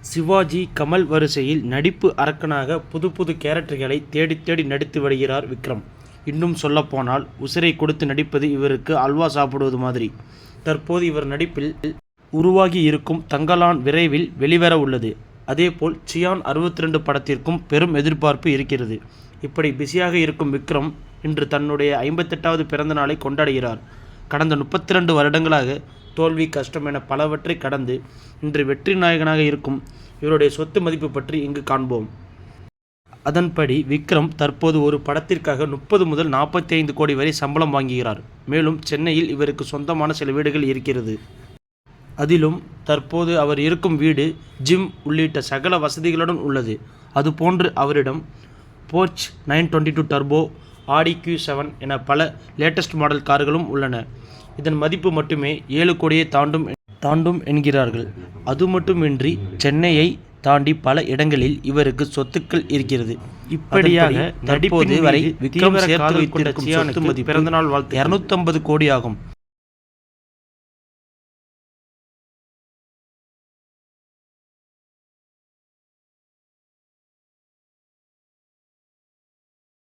சிவாஜி கமல் வரிசையில் நடிப்பு அரக்கனாக புது புது கேரக்டர்களை தேடி தேடி நடித்து வருகிறார் விக்ரம். இன்னும் சொல்லப்போனால் உசிரை கொடுத்து நடிப்பது இவருக்கு அல்வா சாப்பிடுவது மாதிரி. தற்போது இவர் நடிப்பில் உருவாகி இருக்கும் தங்கலான் விரைவில் வெளிவர உள்ளது. அதேபோல் சியான் 62 படத்திற்கும் பெரும் எதிர்பார்ப்பு இருக்கிறது. இப்படி பிஸியாக இருக்கும் விக்ரம் இன்று தன்னுடைய 58வது பிறந்த நாளை கொண்டாடுகிறார். கடந்த 32 வருடங்களாக தோல்வி, கஷ்டம் என பலவற்றை கடந்து இன்று வெற்றி நாயகனாக இருக்கும் இவருடைய சொத்து மதிப்பு பற்றி இங்கு காண்போம். அதன்படி விக்ரம் தற்போது ஒரு படத்திற்காக 30 முதல் 45 கோடி வரை சம்பளம் வாங்குகிறார். மேலும் சென்னையில் இவருக்கு சொந்தமான சில வீடுகள் இருக்கிறது. அதிலும் தற்போது அவர் இருக்கும் வீடு ஜிம் உள்ளிட்ட சகல வசதிகளுடன் உள்ளது. அதுபோன்று அவரிடம் போர்ச் 922 டர்போ, ஆடி Q7 என பல லேட்டஸ்ட் மாடல் கார்களும் உள்ளன. இதன் மதிப்பு மட்டுமே 7 கோடியை தாண்டும் என்கிறார்கள். அது மட்டுமின்றி சென்னையை தாண்டி பல இடங்களில் இவருக்கு சொத்துக்கள் இருக்கிறது. இப்படியாக தற்போது வரை விக்ரம் சேர்த்து வைத்திருக்கும் சொத்து மதிப்பு பிறந்தநாள் வாழ்த்து 250 கோடி ஆகும்.